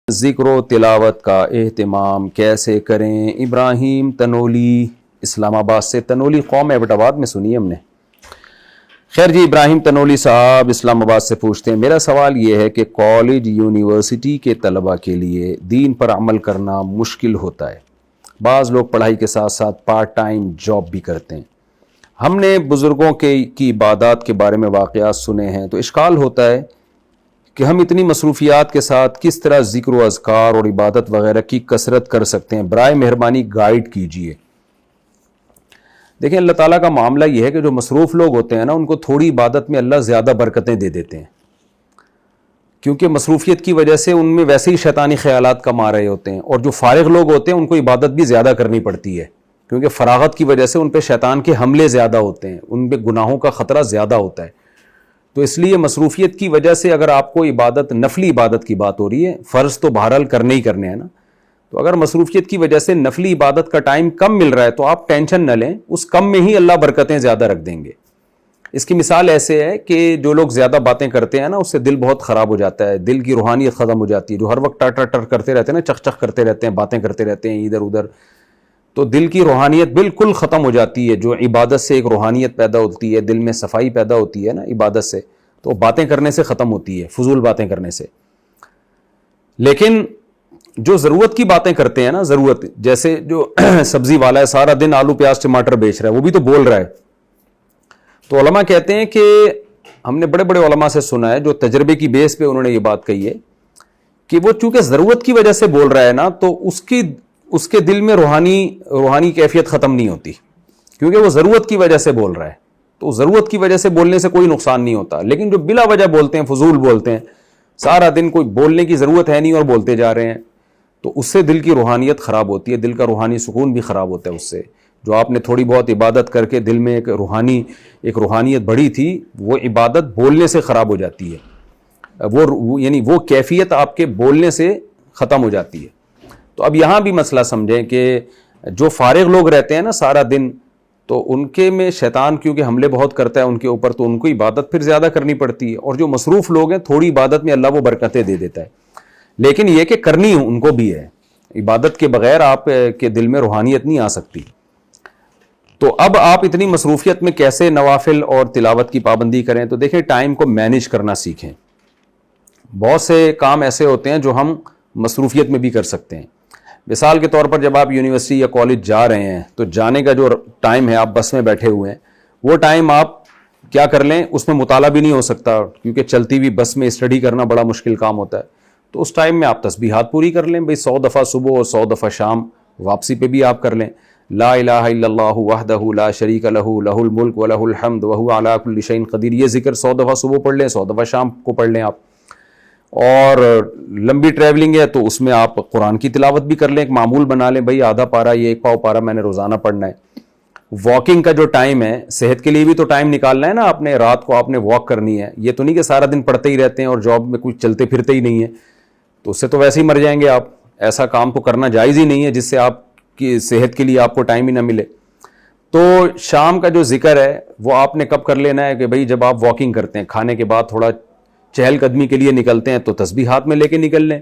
ذکر و تلاوت کا اہتمام کیسے کریں؟ ابراہیم تنولی اسلام آباد سے۔ تنولی قوم ایبٹ آباد میں سنی ہم نے۔ خیر جی، ابراہیم تنولی صاحب اسلام آباد سے پوچھتے ہیں، میرا سوال یہ ہے کہ کالج یونیورسٹی کے طلبہ کے لیے دین پر عمل کرنا مشکل ہوتا ہے۔ بعض لوگ پڑھائی کے ساتھ ساتھ پارٹ ٹائم جاب بھی کرتے ہیں۔ ہم نے بزرگوں کی عبادات کے بارے میں واقعات سنے ہیں، تو اشکال ہوتا ہے کہ ہم اتنی مصروفیات کے ساتھ کس طرح ذکر و اذکار اور عبادت وغیرہ کی کثرت کر سکتے ہیں؟ برائے مہربانی گائیڈ کیجیے۔ دیکھیں، اللہ تعالیٰ کا معاملہ یہ ہے کہ جو مصروف لوگ ہوتے ہیں نا، ان کو تھوڑی عبادت میں اللہ زیادہ برکتیں دے دیتے ہیں، کیونکہ مصروفیت کی وجہ سے ان میں ویسے ہی شیطانی خیالات کم آ رہے ہوتے ہیں، اور جو فارغ لوگ ہوتے ہیں ان کو عبادت بھی زیادہ کرنی پڑتی ہے، کیونکہ فراغت کی وجہ سے ان پہ شیطان کے حملے زیادہ ہوتے ہیں، ان پہ گناہوں کا خطرہ زیادہ ہوتا ہے۔ تو اس لیے مصروفیت کی وجہ سے اگر آپ کو عبادت، نفلی عبادت کی بات ہو رہی ہے، فرض تو بہرحال کرنے ہی کرنے ہیں نا، تو اگر مصروفیت کی وجہ سے نفلی عبادت کا ٹائم کم مل رہا ہے تو آپ ٹینشن نہ لیں، اس کم میں ہی اللہ برکتیں زیادہ رکھ دیں گے۔ اس کی مثال ایسے ہے کہ جو لوگ زیادہ باتیں کرتے ہیں نا، اس سے دل بہت خراب ہو جاتا ہے، دل کی روحانیت ختم ہو جاتی ہے۔ جو ہر وقت ٹر ٹر کرتے رہتے ہیں نا، چخ چخ کرتے رہتے ہیں، باتیں کرتے رہتے ہیں ادھر ادھر، تو دل کی روحانیت بالکل ختم ہو جاتی ہے۔ جو عبادت سے ایک روحانیت پیدا ہوتی ہے، دل میں صفائی پیدا ہوتی ہے نا عبادت سے، تو باتیں کرنے سے ختم ہوتی ہے، فضول باتیں کرنے سے۔ لیکن جو ضرورت کی باتیں کرتے ہیں نا، ضرورت، جیسے جو سبزی والا ہے سارا دن آلو پیاز ٹماٹر بیچ رہا ہے، وہ بھی تو بول رہا ہے۔ تو علماء کہتے ہیں کہ ہم نے بڑے بڑے علماء سے سنا ہے، جو تجربے کی بیس پہ انہوں نے یہ بات کہی ہے کہ وہ چونکہ ضرورت کی وجہ سے بول رہا ہے نا، تو اس کے دل میں روحانی کیفیت ختم نہیں ہوتی، کیونکہ وہ ضرورت کی وجہ سے بول رہا ہے۔ تو ضرورت کی وجہ سے بولنے سے کوئی نقصان نہیں ہوتا، لیکن جو بلا وجہ بولتے ہیں، فضول بولتے ہیں، سارا دن کوئی بولنے کی ضرورت ہے نہیں اور بولتے جا رہے ہیں، تو اس سے دل کی روحانیت خراب ہوتی ہے، دل کا روحانی سکون بھی خراب ہوتا ہے اس سے۔ جو آپ نے تھوڑی بہت عبادت کر کے دل میں ایک روحانیت بڑھی تھی، وہ عبادت بولنے سے خراب ہو جاتی ہے، یعنی وہ کیفیت آپ کے بولنے سے ختم ہو جاتی ہے۔ تو اب یہاں بھی مسئلہ سمجھیں کہ جو فارغ لوگ رہتے ہیں نا سارا دن، تو ان کے میں شیطان کیونکہ حملے بہت کرتا ہے ان کے اوپر، تو ان کو عبادت پھر زیادہ کرنی پڑتی ہے، اور جو مصروف لوگ ہیں تھوڑی عبادت میں اللہ وہ برکتیں دے دیتا ہے۔ لیکن یہ کہ کرنی ان کو بھی ہے، عبادت کے بغیر آپ کے دل میں روحانیت نہیں آ سکتی۔ تو اب آپ اتنی مصروفیت میں کیسے نوافل اور تلاوت کی پابندی کریں؟ تو دیکھیں، ٹائم کو مینیج کرنا سیکھیں۔ بہت سے کام ایسے ہوتے ہیں جو ہم مصروفیت میں بھی کر سکتے ہیں۔ مثال کے طور پر جب آپ یونیورسٹی یا کالج جا رہے ہیں، تو جانے کا جو ٹائم ہے، آپ بس میں بیٹھے ہوئے ہیں، وہ ٹائم آپ کیا کر لیں، اس میں مطالعہ بھی نہیں ہو سکتا، کیونکہ چلتی ہوئی بس میں اسٹڈی کرنا بڑا مشکل کام ہوتا ہے۔ تو اس ٹائم میں آپ تسبیحات پوری کر لیں، 100 دفعہ صبح اور 100 دفعہ شام، واپسی پہ بھی آپ کر لیں۔ لا الہ الا اللہ وحدہ لا شریک لہ لہ الملک ولہ الحمد وہو علی کل شیء قدیر، یہ ذکر 100 دفعہ صبح پڑھ لیں، 100 دفعہ شام کو پڑھ لیں آپ۔ اور لمبی ٹریولنگ ہے تو اس میں آپ قرآن کی تلاوت بھی کر لیں، ایک معمول بنا لیں، بھائی آدھا پارہ یا 1 پاؤ پارہ میں نے روزانہ پڑھنا ہے۔ واکنگ کا جو ٹائم ہے، صحت کے لیے بھی تو ٹائم نکالنا ہے نا، آپ نے رات کو آپ نے واک کرنی ہے، یہ تو نہیں کہ سارا دن پڑھتے ہی رہتے ہیں اور جاب میں کچھ چلتے پھرتے ہی نہیں ہیں، تو اس سے تو ویسے ہی مر جائیں گے آپ۔ ایسا کام تو کرنا جائز ہی نہیں ہے جس سے آپ کی صحت کے لیے آپ کو ٹائم ہی نہ ملے۔ تو شام کا جو ذکر ہے وہ آپ نے کب کر لینا ہے کہ بھئی جب آپ واکنگ کرتے ہیں، کھانے کے بعد تھوڑا چہل قدمی کے لیے نکلتے ہیں، تو تسبیحات میں لے کے نکل لیں،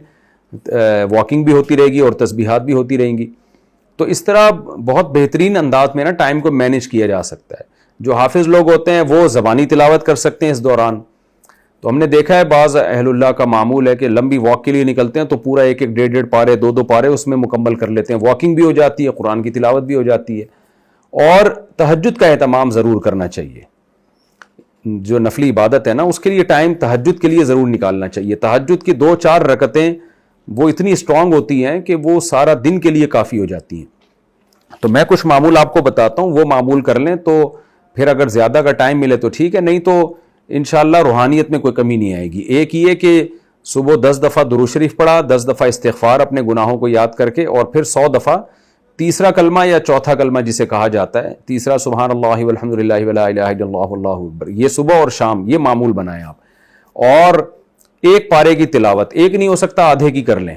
واکنگ بھی ہوتی رہے گی اور تسبیحات بھی ہوتی رہیں گی۔ تو اس طرح بہت بہترین انداز میں نا ٹائم کو مینیج کیا جا سکتا ہے۔ جو حافظ لوگ ہوتے ہیں وہ زبانی تلاوت کر سکتے ہیں اس دوران۔ تو ہم نے دیکھا ہے بعض اہل اللہ کا معمول ہے کہ لمبی واک کے لیے نکلتے ہیں تو پورا 1 1.5 پارے 2 پارے اس میں مکمل کر لیتے ہیں، واکنگ بھی ہو جاتی ہے، قرآن کی تلاوت بھی ہو جاتی ہے۔ اور تہجد کا اہتمام ضرور کرنا چاہیے، جو نفلی عبادت ہے نا، اس کے لیے ٹائم تہجد کے لیے ضرور نکالنا چاہیے۔ تہجد کی 2-4 رکعتیں وہ اتنی اسٹرانگ ہوتی ہیں کہ وہ سارا دن کے لیے کافی ہو جاتی ہیں۔ تو میں کچھ معمول آپ کو بتاتا ہوں، وہ معمول کر لیں، تو پھر اگر زیادہ کا ٹائم ملے تو ٹھیک ہے، نہیں تو انشاءاللہ روحانیت میں کوئی کمی نہیں آئے گی۔ ایک یہ کہ صبح 10 دفعہ درود شریف پڑھا، 10 دفعہ استغفار اپنے گناہوں کو یاد کر کے، اور پھر 100 دفعہ تیسرا کلمہ یا چوتھا کلمہ جسے کہا جاتا ہے، تیسرا سبحان اللہ والحمد للہ ولا الہ الا اللہ واللہ اکبر، یہ صبح اور شام یہ معمول بنائیں آپ۔ اور 1 پارے کی تلاوت، 1 نہیں ہو سکتا آدھے کی کر لیں،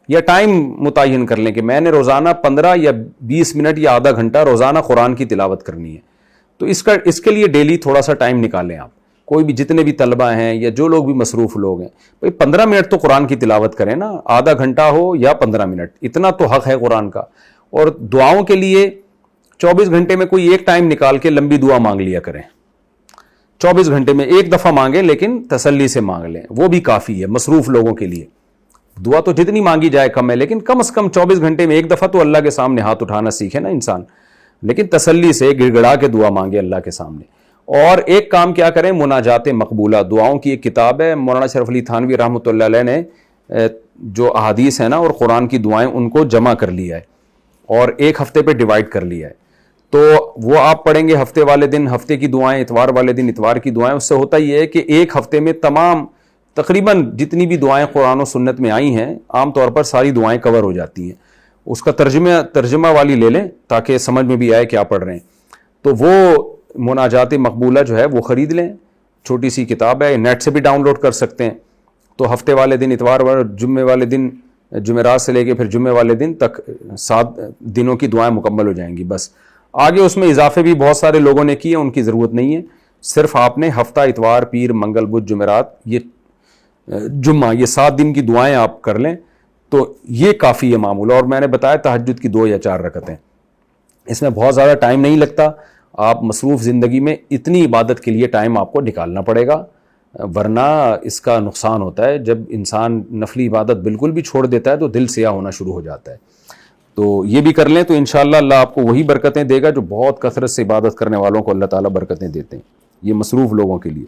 یا ٹائم متعین کر لیں کہ میں نے روزانہ 15 یا 20 منٹ یا آدھا گھنٹہ روزانہ قرآن کی تلاوت کرنی ہے۔ تو اس کے لیے ڈیلی تھوڑا سا ٹائم نکالیں آپ۔ کوئی بھی جتنے بھی طلبہ ہیں یا جو لوگ بھی مصروف لوگ ہیں، بھائی 15 منٹ تو قرآن کی تلاوت کریں نا، آدھا گھنٹہ ہو یا 15 منٹ، اتنا تو حق ہے قرآن کا. اور دعاؤں کے لیے 24 گھنٹے میں کوئی ایک ٹائم نکال کے لمبی دعا مانگ لیا کریں. 24 گھنٹے میں ایک دفعہ مانگیں لیکن تسلی سے مانگ لیں، وہ بھی کافی ہے مصروف لوگوں کے لیے. دعا تو جتنی مانگی جائے کم ہے، لیکن کم از کم 24 گھنٹے میں ایک دفعہ تو اللہ کے سامنے ہاتھ اٹھانا سیکھے نا انسان، لیکن تسلی سے گڑ گڑا کے دعا مانگے اللہ کے سامنے. اور ایک کام کیا کریں، مناجات مقبولہ دعاؤں کی ایک کتاب ہے، مولانا شرف علی تھانوی رحمۃ اللہ علیہ نے جو احادیث ہیں نا اور قرآن کی دعائیں ان کو جمع کر لیا ہے اور ایک ہفتے پہ ڈیوائیڈ کر لیا ہے. تو وہ آپ پڑھیں گے ہفتے والے دن ہفتے کی دعائیں، اتوار والے دن اتوار کی دعائیں. اس سے ہوتا یہ ہے کہ ایک ہفتے میں تمام تقریباً جتنی بھی دعائیں قرآن و سنت میں آئی ہیں عام طور پر ساری دعائیں کور ہو جاتی ہیں. اس کا ترجمہ والی لے لیں تاکہ سمجھ میں بھی آئے کیا پڑھ رہے ہیں. تو وہ مناجات مقبولہ جو ہے وہ خرید لیں، چھوٹی سی کتاب ہے، نیٹ سے بھی ڈاؤن لوڈ کر سکتے ہیں. تو ہفتے والے دن اتوار جمعے والے دن، جمعرات سے لے کے پھر جمعے والے دن تک 7 دنوں کی دعائیں مکمل ہو جائیں گی. بس آگے اس میں اضافے بھی بہت سارے لوگوں نے کیے، ان کی ضرورت نہیں ہے. صرف آپ نے ہفتہ اتوار پیر منگل بدھ جمعرات یہ جمعہ یہ 7 دن کی دعائیں آپ کر لیں تو یہ کافی ہے معمول. اور میں نے بتایا تہجد کی 2 یا 4 رکعتیں، اس میں بہت زیادہ ٹائم نہیں لگتا. آپ مصروف زندگی میں اتنی عبادت کے لیے ٹائم آپ کو نکالنا پڑے گا، ورنہ اس کا نقصان ہوتا ہے. جب انسان نفلی عبادت بالکل بھی چھوڑ دیتا ہے تو دل سیاہ ہونا شروع ہو جاتا ہے. تو یہ بھی کر لیں تو انشاءاللہ اللہ آپ کو وہی برکتیں دے گا جو بہت کثرت سے عبادت کرنے والوں کو اللہ تعالیٰ برکتیں دیتے ہیں، یہ مصروف لوگوں کے لیے.